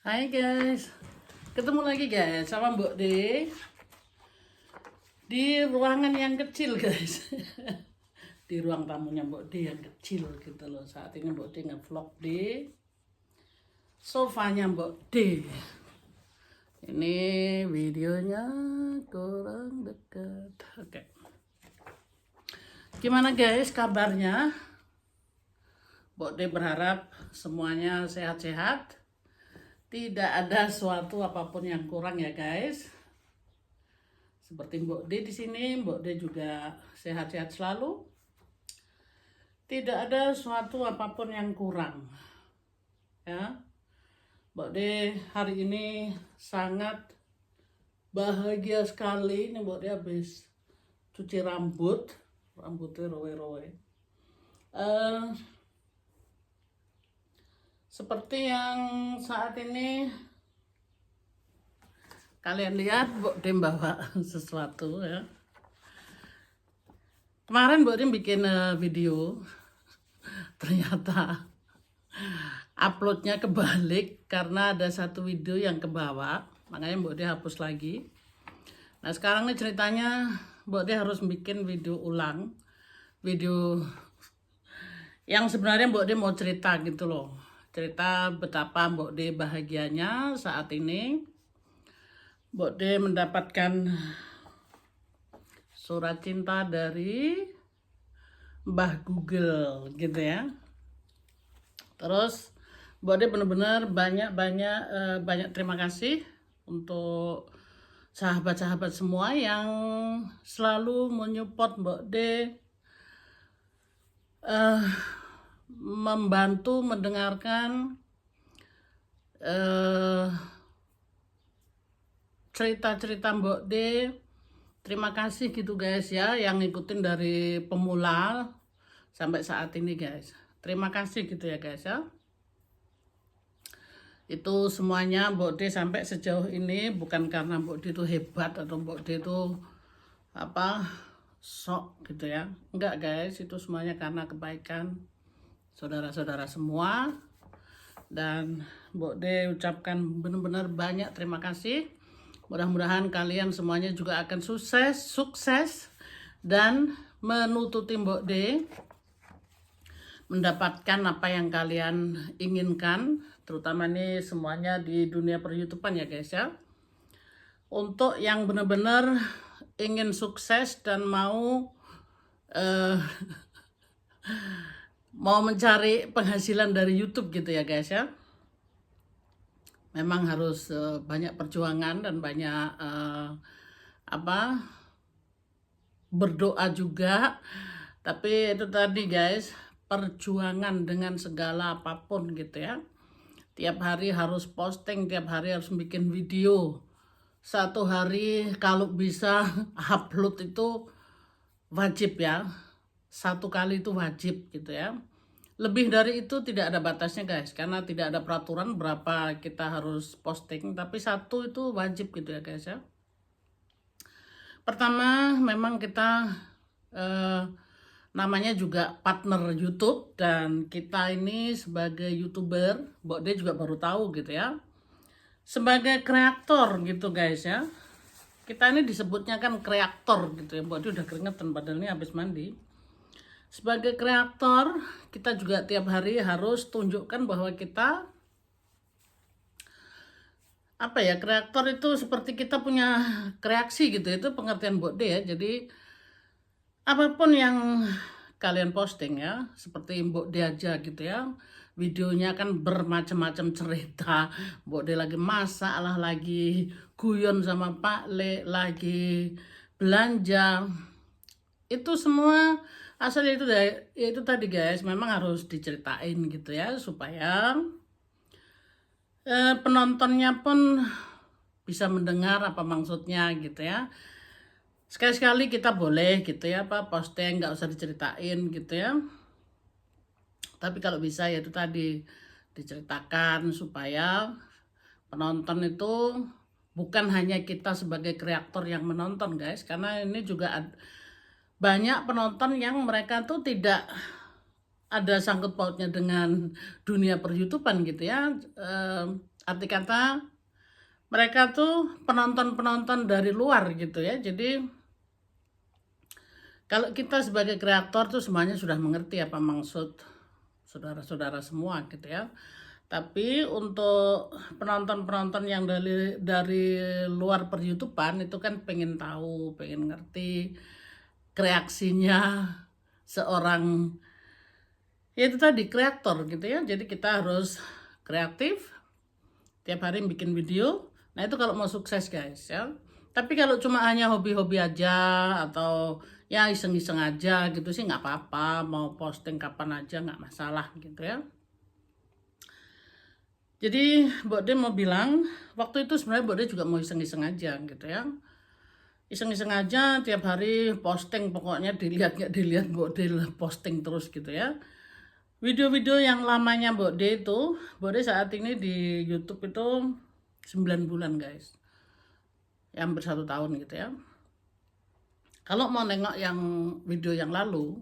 Hai guys, ketemu lagi guys sama Mbok D di ruangan yang kecil guys. Di ruang tamunya Mbok D yang kecil gitu loh. Saat ini Mbok D nge-vlog di sofanya Mbok D. Ini videonya kurang dekat. Oke. Gimana guys kabarnya? Mbok D berharap semuanya sehat-sehat. Tidak ada suatu apapun yang kurang ya guys. Seperti Mbok D di sini, Mbok D juga sehat-sehat selalu. Tidak ada suatu apapun yang kurang. Ya. Mbok D hari ini sangat bahagia sekali. Ini Mbok D habis cuci rambutnya rowe-rowe. Seperti yang saat ini kalian lihat, Mbok D bawa sesuatu ya. Kemarin Mbok D bikin video, ternyata uploadnya kebalik karena ada satu video yang ke bawah, makanya Mbok D hapus lagi. Nah sekarang nih ceritanya Mbok D harus bikin video ulang, video yang sebenarnya Mbok D mau cerita gitu loh. Cerita betapa Mbok D bahagianya saat ini. Mbok D mendapatkan surat cinta dari Mbah Google gitu ya. Terus Mbok D benar-benar banyak terima kasih untuk sahabat-sahabat semua yang selalu menyupport Mbok D, membantu mendengarkan cerita-cerita Mbok D. Terima kasih gitu guys ya yang ngikutin dari pemula sampai saat ini guys. Terima kasih gitu ya guys ya. Itu semuanya Mbok D sampai sejauh ini bukan karena Mbok D itu hebat atau Mbok D itu sok gitu ya. Enggak guys, itu semuanya karena kebaikan saudara-saudara semua. Dan Mbok D ucapkan benar-benar banyak terima kasih. Mudah-mudahan kalian semuanya juga akan sukses dan menututi Mbok D, mendapatkan apa yang kalian inginkan, terutama nih semuanya di dunia per-YouTubean ya guys ya. Untuk yang benar-benar ingin sukses dan mau mau mencari penghasilan dari YouTube gitu ya guys ya. Memang harus banyak perjuangan dan banyak berdoa juga. Tapi itu tadi guys, perjuangan dengan segala apapun gitu ya. Tiap hari harus posting, tiap hari harus bikin video. Satu hari kalau bisa upload itu wajib ya. Satu kali itu wajib gitu ya. Lebih dari itu tidak ada batasnya guys, karena tidak ada peraturan berapa kita harus posting, tapi satu itu wajib gitu ya guys ya. Pertama memang kita namanya juga partner YouTube, dan kita ini sebagai YouTuber, Mbok D juga baru tahu gitu ya, sebagai kreator gitu guys ya. Kita ini disebutnya kan kreator gitu ya. Mbok D udah keringetan padahal ini habis mandi. Sebagai kreator, kita juga tiap hari harus tunjukkan bahwa kita kreator itu seperti kita punya kreasi gitu. Itu pengertian Mbok D ya. Jadi apapun yang kalian posting ya, seperti Mbok D aja gitu ya. Videonya kan bermacam-macam cerita. Mbok D lagi masak lah, lagi guyon sama Pak Le, lagi belanja. Itu semua asal itu tadi guys, memang harus diceritain gitu ya, supaya penontonnya pun bisa mendengar apa maksudnya gitu ya. Sekali-sekali kita boleh gitu ya posting, nggak usah diceritain gitu ya. Tapi kalau bisa ya itu tadi diceritakan supaya penonton itu bukan hanya kita sebagai kreator yang menonton guys, karena ini juga banyak penonton yang mereka tuh tidak ada sangkut pautnya dengan dunia per-YouTubean gitu ya. Arti kata mereka tuh penonton-penonton dari luar gitu ya. Jadi kalau kita sebagai kreator tuh semuanya sudah mengerti apa maksud saudara-saudara semua gitu ya. Tapi untuk penonton-penonton yang dari luar per-YouTubean itu kan pengen tahu, pengen ngerti kreasinya seorang, ya itu tadi, kreator gitu ya. Jadi kita harus kreatif, tiap hari bikin video. Nah itu kalau mau sukses guys ya. Tapi kalau cuma hanya hobi-hobi aja atau ya iseng-iseng aja gitu sih nggak apa-apa, mau posting kapan aja nggak masalah gitu ya. Jadi Mbok De mau bilang, waktu itu sebenarnya Mbok De juga mau iseng-iseng aja gitu ya. Iseng-iseng aja tiap hari posting, pokoknya dilihat nggak dilihat Mbok De posting terus gitu ya. Video-video yang lamanya Mbok De itu, Mbok De saat ini di YouTube itu 9 bulan guys. Ya, hampir 1 tahun gitu ya. Kalau mau nengok yang video yang lalu,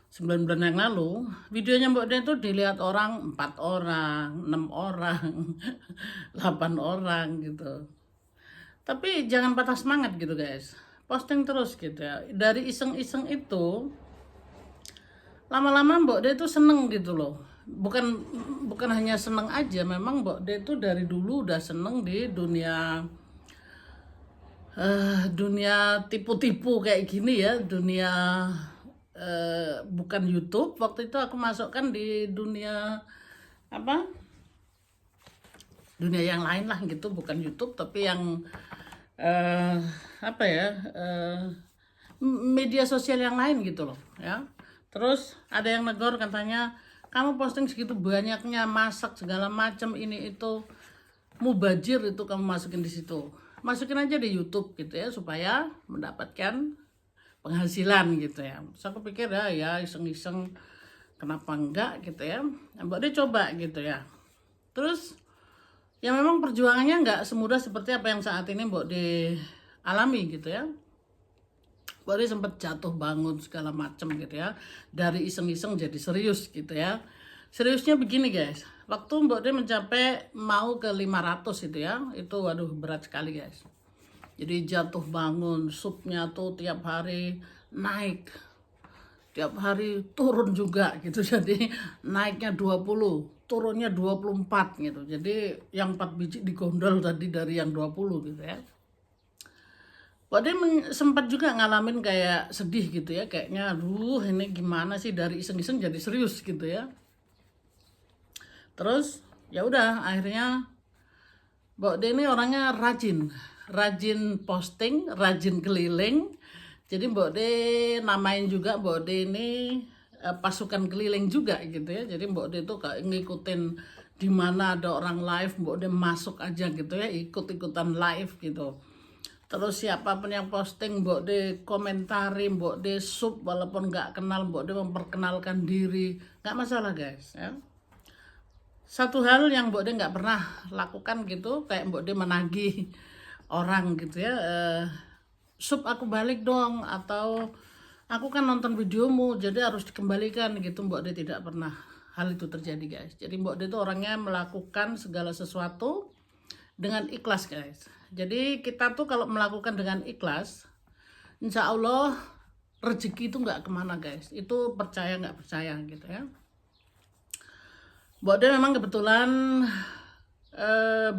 9 bulan yang lalu, videonya Mbok De itu dilihat orang 4 orang, 6 orang, 8 orang gitu. Tapi jangan patah semangat gitu guys. Posting terus gitu ya. Dari iseng-iseng itu, lama-lama Mbok De itu seneng gitu loh. Bukan hanya seneng aja, memang Mbok De itu dari dulu udah seneng di dunia tipu-tipu kayak gini ya, dunia bukan YouTube. Waktu itu aku masukkan di dunia apa? Dunia yang lain lah gitu, bukan YouTube tapi yang apa ya? Media sosial yang lain gitu loh ya. Terus ada yang negor katanya, kamu posting segitu banyaknya, masak segala macam ini itu, mubazir itu kamu masukin di situ. Masukin aja di YouTube gitu ya supaya mendapatkan penghasilan gitu ya. Terus aku pikir ya iseng-iseng, kenapa enggak gitu ya. Mbak De coba gitu ya. Terus ya memang perjuangannya nggak semudah seperti apa yang saat ini Mbak De alami gitu ya. Mbak De sempat jatuh bangun segala macam gitu ya. Dari iseng-iseng jadi serius gitu ya. Seriusnya begini guys, waktu Mbak De mencapai mau ke 500 itu ya, itu waduh berat sekali guys. Jadi jatuh bangun, subnya tuh tiap hari naik, tiap hari turun juga gitu. Jadi naiknya 20, turunnya 24 gitu. Jadi yang 4 biji digondol tadi dari yang 20 gitu ya. Mbak De sempat juga ngalamin kayak sedih gitu ya, kayaknya aduh ini gimana sih dari iseng-iseng jadi serius gitu ya. Terus ya udah akhirnya Mbak De ini orangnya rajin posting, rajin keliling. Jadi Mbak De namain juga Mbak De ini pasukan keliling juga gitu ya. Jadi Mbak De itu kayak ngikutin di mana ada orang live, Mbak De masuk aja gitu ya, ikut-ikutan live gitu. Terus siapapun yang posting Mbak De komentari, Mbak De sub, walaupun nggak kenal Mbak De memperkenalkan diri, nggak masalah guys ya. Satu hal yang Mbak De nggak pernah lakukan gitu, kayak Mbak De menagih orang gitu ya, sub aku balik dong, atau aku kan nonton videomu jadi harus dikembalikan gitu. Mbak De tidak pernah hal itu terjadi guys. Jadi Mbak De itu orangnya melakukan segala sesuatu dengan ikhlas guys. Jadi kita tuh kalau melakukan dengan ikhlas, insya Allah rezeki itu nggak kemana guys. Itu percaya nggak percaya gitu ya. Mbak De memang kebetulan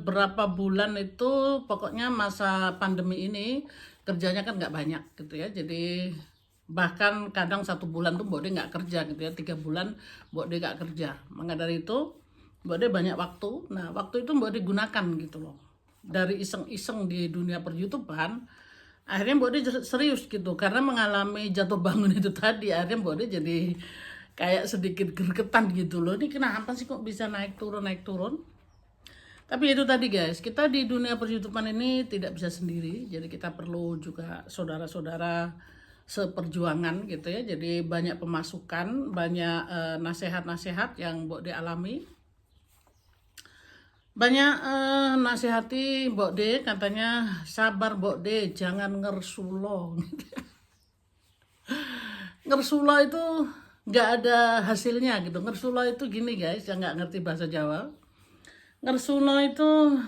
berapa bulan itu, pokoknya masa pandemi ini kerjanya kan nggak banyak gitu ya. Jadi bahkan kadang 1 bulan tuh Mbak De nggak kerja gitu ya, 3 bulan Mbak De nggak kerja. Maka dari itu Mbak De banyak waktu. Nah waktu itu Mbak De gunakan gitu loh. Dari iseng-iseng di dunia per-YouTubean, akhirnya Mbak De serius gitu, karena mengalami jatuh bangun itu tadi. Akhirnya Mbak De jadi kayak sedikit gergetan gitu loh, ini kenapa sih kok bisa naik turun. Tapi itu tadi guys, kita di dunia per-YouTubean ini tidak bisa sendiri. Jadi kita perlu juga saudara-saudara seperjuangan gitu ya. Jadi banyak pemasukan, banyak nasihat-nasihat yang Mbak De alami. Banyak nasihati Mbak De, katanya sabar Mbak De, jangan ngersulo. Ngersulo itu nggak ada hasilnya gitu. Ngersulo itu gini guys, yang nggak ngerti bahasa Jawa. Ngersuno itu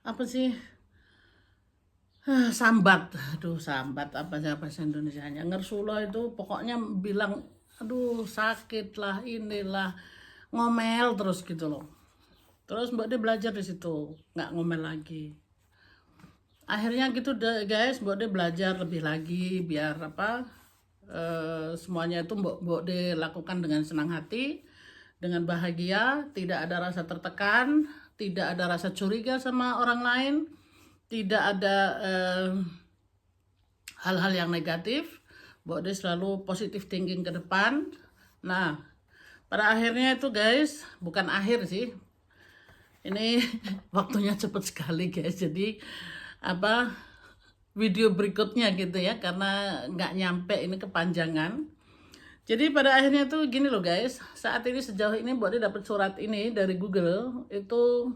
apa sih? Sambat. Aduh, sambat apa sih bahasa Indonesianya? Ngersulo itu pokoknya bilang aduh sakit lah, inilah, ngomel terus gitu loh. Terus Mbak De belajar di situ, nggak ngomel lagi. Akhirnya gitu deh guys, Mbak De belajar lebih lagi biar apa semuanya itu Mbak De lakukan dengan senang hati, dengan bahagia, tidak ada rasa tertekan, tidak ada rasa curiga sama orang lain, tidak ada hal-hal yang negatif. Mbak De selalu positive thinking ke depan. Nah, pada akhirnya itu guys, bukan akhir sih, ini waktunya cepet sekali guys. Jadi apa video berikutnya gitu ya, karena nggak nyampe ini kepanjangan. Jadi pada akhirnya tuh gini loh guys, saat ini sejauh ini Mbak De dapat surat ini dari Google, itu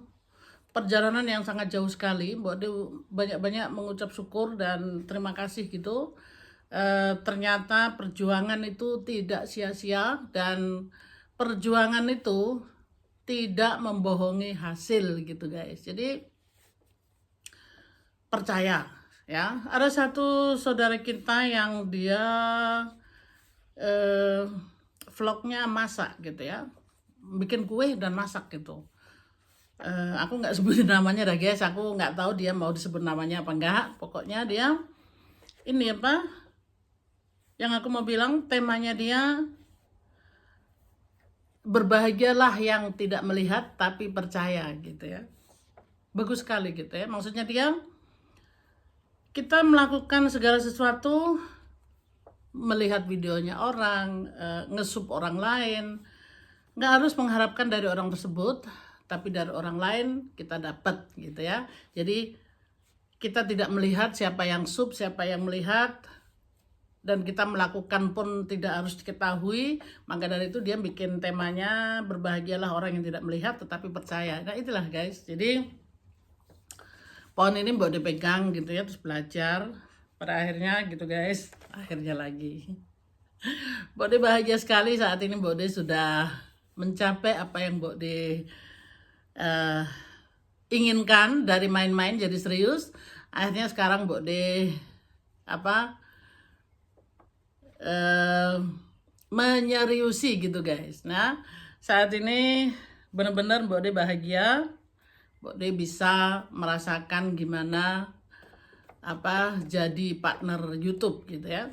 perjalanan yang sangat jauh sekali. Mbak De banyak-banyak mengucap syukur dan terima kasih gitu. Ternyata perjuangan itu tidak sia-sia dan perjuangan itu tidak membohongi hasil gitu guys. Jadi percaya ya. Ada satu saudara kita yang dia vlognya masak gitu ya, bikin kue dan masak gitu. Aku nggak sebutin namanya dah guys, aku nggak tahu dia mau disebut namanya apa enggak. Pokoknya dia ini apa, yang aku mau bilang temanya dia berbahagialah yang tidak melihat tapi percaya gitu ya. Bagus sekali gitu ya, maksudnya dia kita melakukan segala sesuatu, melihat videonya orang, ngesup orang lain, nggak harus mengharapkan dari orang tersebut, tapi dari orang lain kita dapat gitu ya. Jadi kita tidak melihat siapa yang sup, siapa yang melihat, dan kita melakukan pun tidak harus diketahui. Maka dari itu dia bikin temanya berbahagialah orang yang tidak melihat tetapi percaya. Nah itulah guys, jadi pohon ini Mbak De pegang gitu ya, terus belajar. Pada akhirnya gitu guys, akhirnya lagi Mbak De bahagia sekali saat ini. Mbak De sudah mencapai apa yang Mbak De inginkan, dari main-main jadi serius. Akhirnya sekarang Mbak De apa menyeriusi gitu guys. Nah saat ini benar-benar Mbak De bahagia. Mbak De bisa merasakan gimana apa jadi partner YouTube gitu ya.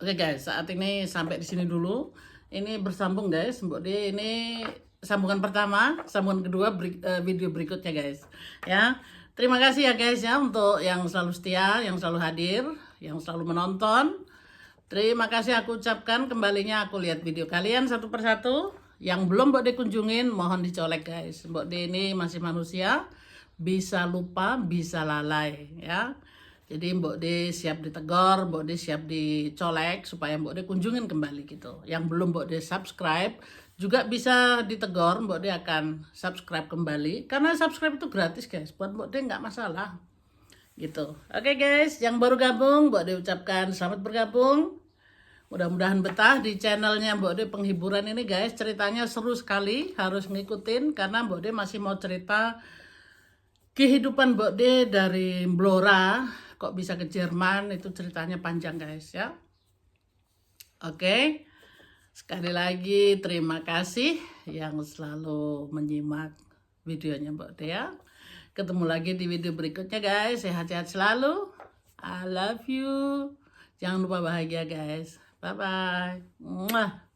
Oke guys, saat ini sampai di sini dulu. Ini bersambung guys, Mbak De ini sambungan pertama, sambungan kedua video berikutnya guys. Ya, terima kasih ya guys ya untuk yang selalu setia, yang selalu hadir, yang selalu menonton. Terima kasih aku ucapkan, kembalinya aku lihat video kalian satu persatu. Yang belum Mbak De kunjungin, mohon dicolek guys. Mbak De ini masih manusia, bisa lupa, bisa lalai ya. Jadi Mbak De siap ditegur, Mbak De siap dicolek supaya Mbak De kunjungin kembali gitu. Yang belum Mbak De subscribe juga bisa ditegur, Mbak De akan subscribe kembali. Karena subscribe itu gratis guys, buat Mbak De nggak masalah gitu. Oke guys, yang baru gabung Mbak De ucapkan selamat bergabung. Mudah-mudahan betah di channelnya Mbak De penghiburan ini guys. Ceritanya seru sekali, harus ngikutin karena Mbak De masih mau cerita kehidupan Mbak De dari Blora kok bisa ke Jerman. Itu ceritanya panjang guys ya. Oke, sekali lagi terima kasih yang selalu menyimak videonya Mbak De ya. Ketemu lagi di video berikutnya guys. Sehat-sehat selalu. I love you. Jangan lupa bahagia guys. Bye bye. Mwah.